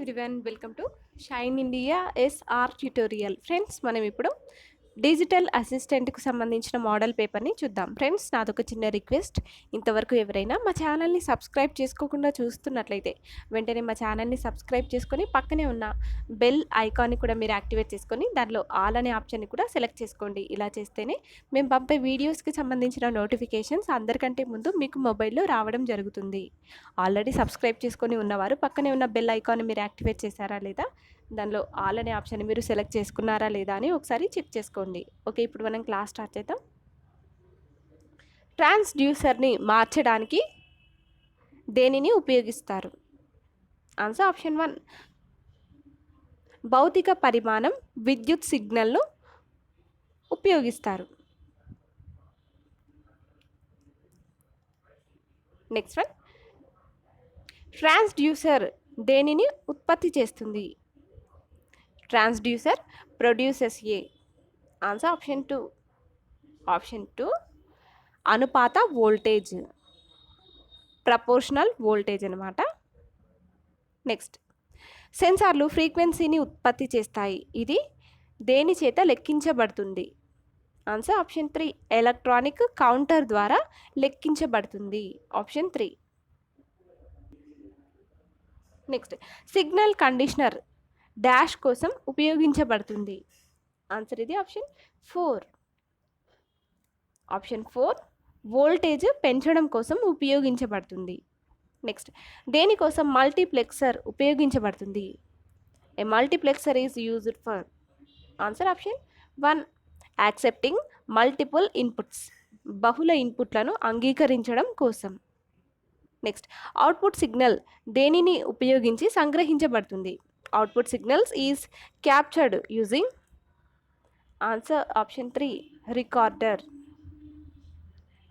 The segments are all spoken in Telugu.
Everyone, welcome to Shine India SR tutorial. Friends, మనం ఇప్పుడు డిజిటల్ అసిస్టెంట్కు సంబంధించిన మోడల్ పేపర్ని చూద్దాం. ఫ్రెండ్స్, నాదొక చిన్న రిక్వెస్ట్. ఇంతవరకు ఎవరైనా మా ఛానల్ని సబ్స్క్రైబ్ చేసుకోకుండా చూస్తున్నట్లయితే వెంటనే మా ఛానల్ని సబ్స్క్రైబ్ చేసుకొని పక్కనే ఉన్న బెల్ ఐకాన్ని కూడా మీరు యాక్టివేట్ చేసుకొని దానిలో ఆల్ అనే ఆప్షన్ని కూడా సెలెక్ట్ చేసుకోండి. ఇలా చేస్తేనే మేము పంపే వీడియోస్కి సంబంధించిన నోటిఫికేషన్స్ అందరికంటే ముందు మీకు మొబైల్లో రావడం జరుగుతుంది. ఆల్రెడీ సబ్స్క్రైబ్ చేసుకొని ఉన్నవారు పక్కనే ఉన్న బెల్ ఐకాన్ని మీరు యాక్టివేట్ చేశారా లేదా, దానిలో ఆల్ అనే ఆప్షన్ మీరు సెలెక్ట్ చేసుకున్నారా లేదా అని ఒకసారి చెక్ చేసుకోండి. ఓకే, ఇప్పుడు మనం క్లాస్ స్టార్ట్ చేద్దాం. ట్రాన్స్డ్యూసర్ని మార్చడానికి దేనిని ఉపయోగిస్తారు? ఆన్సర్ ఆప్షన్ 1, భౌతిక పరిమాణం విద్యుత్ సిగ్నల్ను ఉపయోగిస్తారు. నెక్స్ట్ వన్, ట్రాన్స్డ్యూసర్ దేనిని ఉత్పత్తి చేస్తుంది? ట్రాన్స్డ్యూసర్ ప్రొడ్యూసెస్ ఏ. Answer option 2. ఆప్షన్ 2, అనుపాత వోల్టేజ్, ప్రపోర్షనల్ వోల్టేజ్ అనమాట. నెక్స్ట్, సెన్సార్లు ఫ్రీక్వెన్సీని ఉత్పత్తి చేస్తాయి. ఇది దేని చేత లెక్కించబడుతుంది? ఆన్సర్ ఆప్షన్ 3, ఎలక్ట్రానిక్ కౌంటర్ ద్వారా లెక్కించబడుతుంది. Option 3. Next, signal conditioner dash కోసం ఉపయోగించబడుతుంది. ఆన్సర్ ఇది ఆప్షన్ 4. ఆప్షన్ 4, వోల్టేజ్ పెంచడం కోసం ఉపయోగించబడుతుంది. నెక్స్ట్, దేనికోసం మల్టీప్లెక్సర్ ఉపయోగించబడుతుంది? A multiplexer is used for. Answer option 1, accepting multiple inputs, బహుళ ఇన్పుట్లను అంగీకరించడం కోసం. నెక్స్ట్, అవుట్పుట్ సిగ్నల్ దేనిని ఉపయోగించి సంగ్రహించబడుతుంది? Output signals is captured using. Answer option 3, recorder.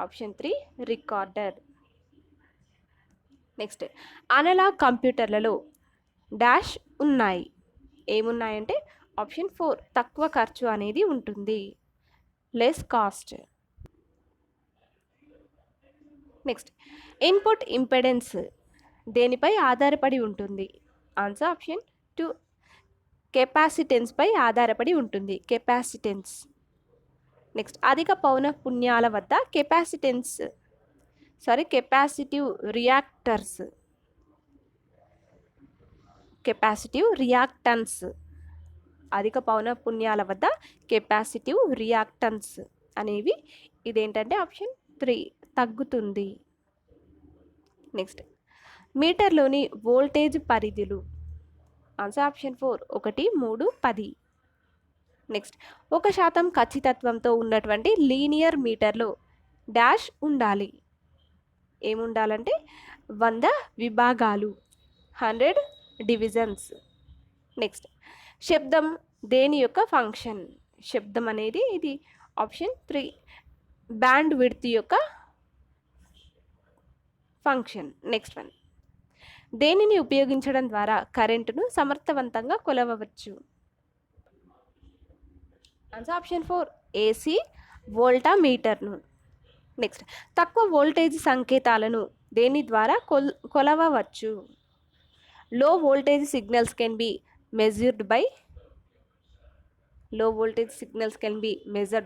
Option 3, recorder. Next, analog కంప్యూటర్లలో డాష్ ఉన్నాయి. ఏమున్నాయంటే ఆప్షన్ 4, తక్కువ ఖర్చు అనేది ఉంటుంది, less cost. Next, input impedance దేనిపై ఆధారపడి ఉంటుంది? ఆన్సర్ ఆప్షన్ 2, కెపాసిటెన్స్పై ఆధారపడి ఉంటుంది, కెపాసిటెన్స్. నెక్స్ట్, అధిక పౌనఃపున్యాల వద్ద కెపాసిటివ్ రియాక్టన్స్, అధిక పౌనఃపున్యాల వద్ద కెపాసిటివ్ రియాక్టన్స్ అనేవి ఇదేంటంటే ఆప్షన్ 3, తగ్గుతుంది. నెక్స్ట్, మీటర్లోని వోల్టేజ్ పరిధులు. Answer option 4, 1, 3, 10. నెక్స్ట్, 1% ఖచ్చితత్వంతో ఉన్నటువంటి లీనియర్ మీటర్లో డాష్ ఉండాలి. ఏముండాలంటే 100 విభాగాలు, 100 డివిజన్స్. నెక్స్ట్, శబ్దం దేని యొక్క ఫంక్షన్? శబ్దం అనేది ఇది ఆప్షన్ 3, బ్యాండ్ విడ్త్ యొక్క ఫంక్షన్. నెక్స్ట్ వన్, దేనిని ఉపయోగించడం ద్వారా కరెంటును సమర్థవంతంగా కొలవవచ్చు? ఆన్సర్ ఆప్షన్ 4, ఏసీ వోల్టామీటర్ను. నెక్స్ట్, తక్కువ వోల్టేజ్ సంకేతాలను దేని ద్వారా కొలవవచ్చు? Low voltage signals can be measured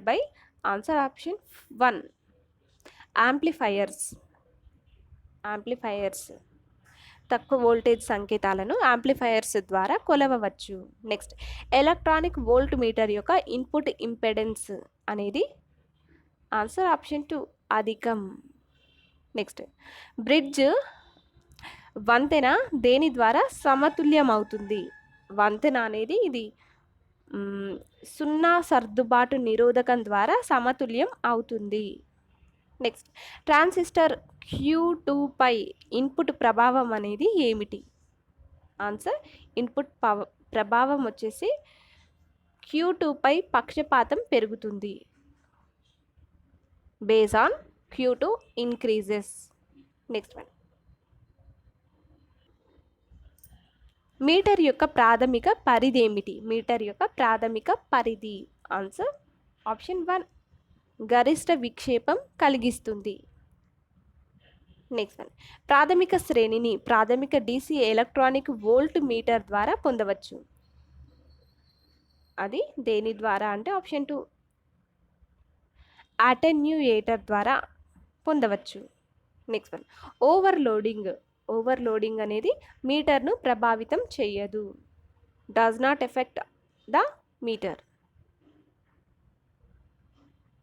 by. Answer option 1, amplifiers. తక్కువ వోల్టేజ్ సంకేతాలను యాంప్లిఫైయర్స్ ద్వారా కొలవవచ్చు. నెక్స్ట్, ఎలక్ట్రానిక్ వోల్ట్ మీటర్ యొక్క ఇన్పుట్ ఇంపెడెన్స్ అనేది ఆన్సర్ ఆప్షన్ 2, అధికం. నెక్స్ట్, బ్రిడ్జ్ వంతెన దేని ద్వారా సమతుల్యం అవుతుంది? వంతెన అనేది ఇది 0 సర్దుబాటు నిరోధకం ద్వారా సమతుల్యం అవుతుంది. నెక్స్ట్, ట్రాన్సిస్టర్ Q2 పై ఇన్పుట్ ప్రభావం అనేది ఏమిటి? ఆన్సర్, ఇన్పుట్ ప్రభావం వచ్చేసి Q2 పై పక్షపాతం పెరుగుతుంది. Base on Q2 increases. Next one, meter యొక్క ప్రాథమిక పరిధి ఏమిటి? మీటర్ యొక్క ప్రాథమిక పరిధి ఆన్సర్ ఆప్షన్ 1, గరిష్ట విక్షేపం కలిగిస్తుంది. నెక్స్ట్ వన్, ప్రాథమిక శ్రేణిని ప్రాథమిక DC ఎలక్ట్రానిక్ వోల్ట్ మీటర్ ద్వారా పొందవచ్చు. అది దేని ద్వారా అంటే ఆప్షన్ 2 అటెన్యూయేటర్ ద్వారా పొందవచ్చు. నెక్స్ట్ వన్, ఓవర్లోడింగ్ అనేది మీటర్ను ప్రభావితం చేయదు. Does not effect the meter.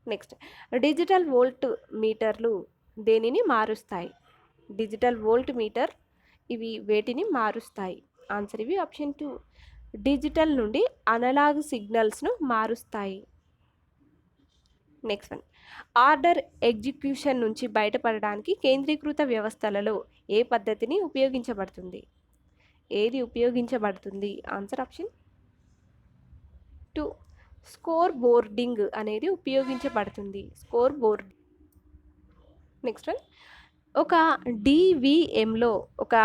Next, digital volt మీటర్లు దేనిని మారుస్తాయి? డిజిటల్ వోల్ట్ మీటర్ ఇవి వేటిని మారుస్తాయి? ఆన్సర్ ఇవి ఆప్షన్ 2 డిజిటల్ నుండి అనలాగ్ సిగ్నల్స్ను మారుస్తాయి. నెక్స్ట్ వన్, ఆర్డర్ ఎగ్జిక్యూషన్ నుంచి బయటపడడానికి కేంద్రీకృత వ్యవస్థలలో ఏ పద్ధతిని ఉపయోగించబడుతుంది? ఏది ఉపయోగించబడుతుంది? ఆన్సర్ ఆప్షన్ 2 స్కోర్ బోర్డింగ్ అనేది ఉపయోగించబడుతుంది. Score board. నెక్స్ట్ వన్, ఒక DVMలో ఒక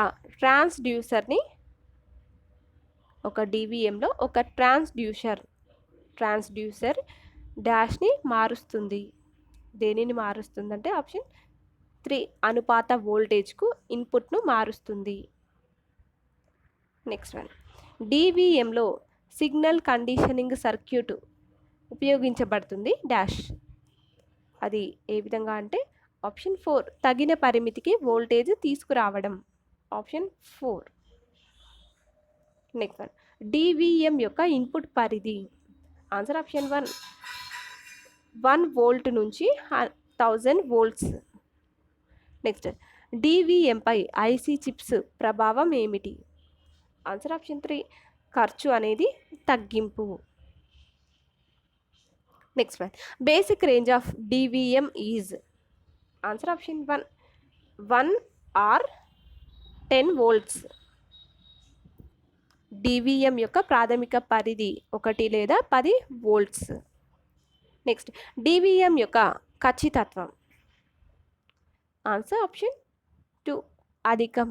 ట్రాన్స్డ్యూసర్ డాష్ని మారుస్తుంది. దేనిని మారుస్తుంది అంటే ఆప్షన్ 3 అనుపాత వోల్టేజ్కు ఇన్పుట్ను మారుస్తుంది. నెక్స్ట్ వన్, DVMలో సిగ్నల్ కండిషనింగ్ సర్క్యూట్ ఉపయోగించబడుతుంది డాష్. అది ఏ విధంగా అంటే ఆప్షన్ 4 తగిన పరిమితికి వోల్టేజ్ తీసుకురావడం. ఆప్షన్ 4. నెక్స్ట్ వన్, DVM యొక్క ఇన్పుట్ పరిధి. ఆన్సర్ ఆప్షన్ 1 వోల్ట్ నుంచి 1000 వోల్ట్స్. నెక్స్ట్, DVM పై IC చిప్స్ ప్రభావం ఏమిటి? ఆన్సర్ ఆప్షన్ 3 ఖర్చు అనేది తగ్గింపు. Next one, basic range of DVM is. Answer option 1 or 10 volts. DVM యొక్క ప్రాథమిక పరిధి 1 లేదా 10 వోల్ట్స్. నెక్స్ట్, DVM యొక్క ఖచ్చితత్వం. ఆన్సర్ ఆప్షన్ 2 అధికం.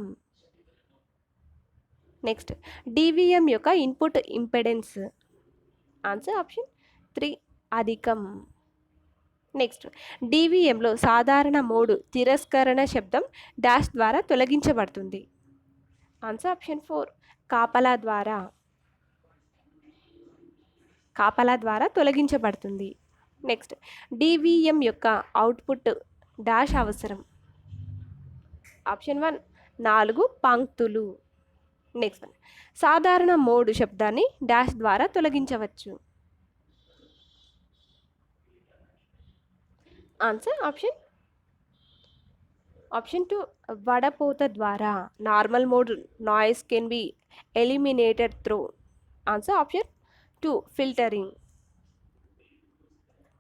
నెక్స్ట్, DVM యొక్క ఇన్పుట్ ఇంపెడెన్స్. ఆన్సర్ ఆప్షన్ 3 అధికం. నెక్స్ట్, DVMలో సాధారణ మోడ్ తిరస్కరణ శబ్దం డాష్ ద్వారా తొలగించబడుతుంది. ఆన్సర్ ఆప్షన్ 4 కాపలా ద్వారా తొలగించబడుతుంది. నెక్స్ట్, DVM యొక్క అవుట్పుట్ డాష్ అవసరం. ఆప్షన్ 1 4 పంక్తులు. నెక్స్ట్ వన్, సాధారణ మోడ్ శబ్దాన్ని డాష్ ద్వారా తొలగించవచ్చు. ఆన్సర్ ఆప్షన్ 2 వడపోత ద్వారా. Normal mode noise can be eliminated through. Answer option 2 filtering.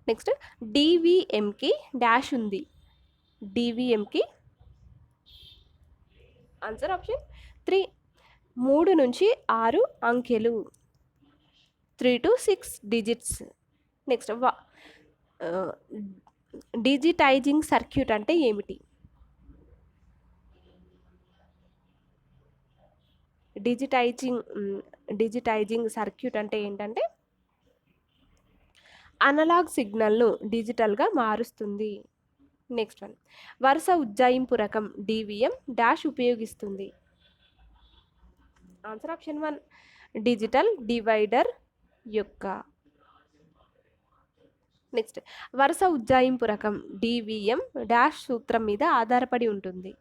Next, DVMకి డాష్ ఉంది. DVMకి ఆన్సర్ ఆప్షన్ 3 3 నుంచి 6 అంకెలు, 3 to 6 డిజిట్స్. నెక్స్ట్, డిజిటైజింగ్ సర్క్యూట్ అంటే ఏమిటి? డిజిటైజింగ్ సర్క్యూట్ అంటే ఏంటంటే అనలాగ్ సిగ్నల్ను డిజిటల్గా మారుస్తుంది. నెక్స్ట్ వన్, వరుస ఉజ్జాయింపు రకం DVM డాష్ ఉపయోగిస్తుంది. ఆన్సర్ ఆప్షన్ 1 డిజిటల్ డివైడర్ యొక్క. నెక్స్ట్, వరుస ఉజ్జాయింపు రకం DVM డాష్ సూత్రం మీద ఆధారపడి ఉంటుంది.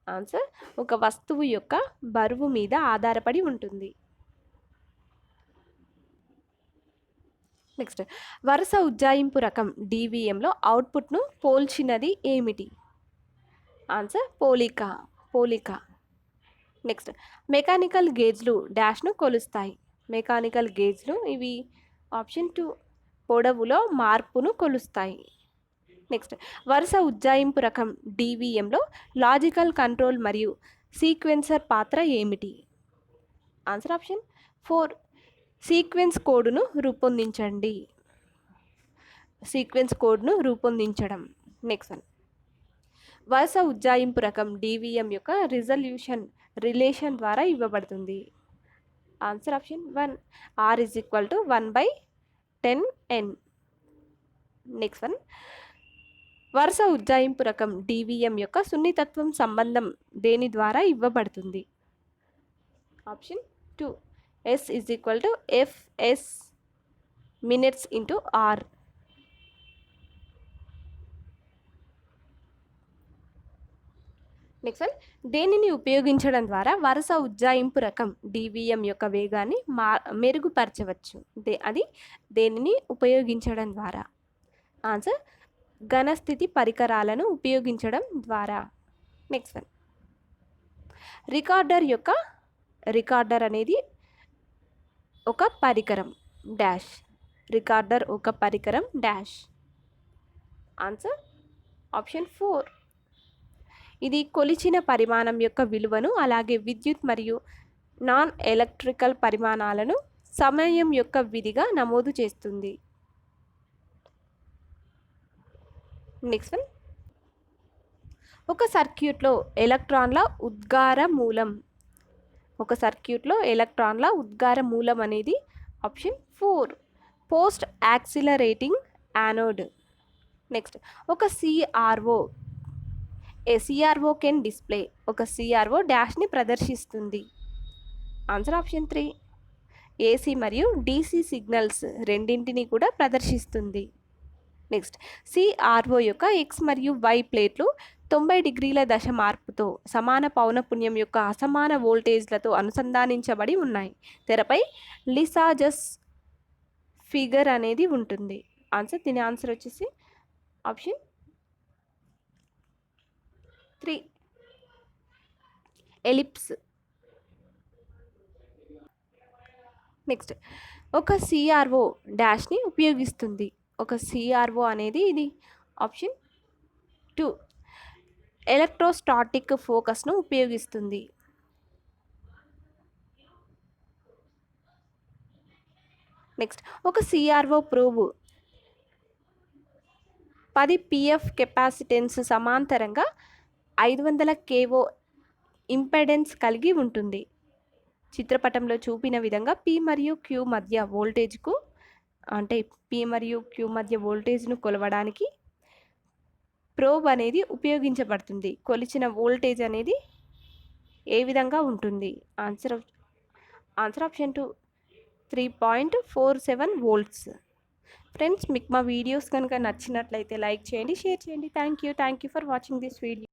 ఆన్సర్ ఒక వస్తువు యొక్క బరువు మీద ఆధారపడి ఉంటుంది. నెక్స్ట్, వరుస ఉజ్జాయింపు రకం DVMలో అవుట్పుట్ను పోల్చినది ఏమిటి? ఆన్సర్ పోలిక. నెక్స్ట్, మెకానికల్ గేజ్లు డాష్ను కొలుస్తాయి. మెకానికల్ గేజ్లు ఇవి ఆప్షన్ 2 పొడవులో మార్పును కొలుస్తాయి. నెక్స్ట్, వరుస ఉజ్జాయింపు రకం DVMలో లాజికల్ కంట్రోల్ మరియు సీక్వెన్సర్ పాత్ర ఏమిటి? ఆన్సర్ ఆప్షన్ 4 సీక్వెన్స్ కోడ్ను రూపొందించడం. నెక్స్ట్ వన్, వరుస ఉజ్జాయింపు రకం DVM యొక్క రిలేషన్ ద్వారా ఇవ్వబడుతుంది. Answer option 1 R = 1/10n. Next one, వరుస ఉజ్జాయింపు రకం డివిఎం యొక్క సున్నితత్వం సంబంధం దేని ద్వారా ఇవ్వబడుతుంది? Option 2 S is equal to Fs minutes into R. Next one, దేనిని ఉపయోగించడం ద్వారా వరుస ఉజ్జాయింపు రకం డివిఎం యొక్క వేగాన్ని మెరుగుపరచవచ్చు? దేనిని ఉపయోగించడం ద్వారా? ఆన్సర్ ఘనస్థితి పరికరాలను ఉపయోగించడం ద్వారా. నెక్స్ట్ వన్, రికార్డర్ అనేది ఒక పరికరం డాష్. రికార్డర్ ఒక పరికరం డాష్. Answer option 4. ఇది కొలిచిన పరిమాణం యొక్క విలువను అలాగే విద్యుత్ మరియు నాన్ ఎలక్ట్రికల్ పరిమాణాలను సమయం యొక్క విధిగా నమోదు చేస్తుంది. నెక్స్ట్ వన్, ఒక సర్క్యూట్లో ఎలక్ట్రాన్ల ఉద్గార మూలం అనేది option 4 post accelerating anode. Next, ఒక CRO కెన్ డిస్ప్లే. ఒక CRO డాష్ని ప్రదర్శిస్తుంది. ఆన్సర్ ఆప్షన్ 3 AC మరియు DC సిగ్నల్స్ రెండింటిని కూడా ప్రదర్శిస్తుంది. నెక్స్ట్, CRO యొక్క X మరియు Y ప్లేట్లు 90 డిగ్రీల దశ మార్పుతో సమాన పౌనపున్యం యొక్క అసమాన వోల్టేజ్లతో అనుసంధానించబడి ఉన్నాయి. తెరపై లిసాజస్ ఫిగర్ అనేది ఉంటుంది. దీని ఆన్సర్ వచ్చేసి ఆప్షన్ 3 ఎలిప్స్. నెక్స్ట్, ఒక CRO డాష్ని ఉపయోగిస్తుంది. ఒక CRO అనేది ఇది ఆప్షన్ 2 ఎలక్ట్రోస్టాటిక్ ఫోకస్ను ఉపయోగిస్తుంది. నెక్స్ట్, ఒక CRO ప్రోబ్ 10 PF కెపాసిటెన్స్ సమాంతరంగా 500 KV ఇంపెడెన్స్ కలిగి ఉంటుంది. చిత్రపటంలో చూపిన విధంగా P మరియు Q మధ్య వోల్టేజ్ను కొలవడానికి ప్రోబ్ అనేది ఉపయోగించబడుతుంది. కొలిచిన వోల్టేజ్ అనేది ఏ విధంగా ఉంటుంది? Answer option 2 3.47 volts. ఫ్రెండ్స్, మీకు మా వీడియోస్ కనుక నచ్చినట్లయితే లైక్ చేయండి, షేర్ చేయండి. Thank you for watching this video.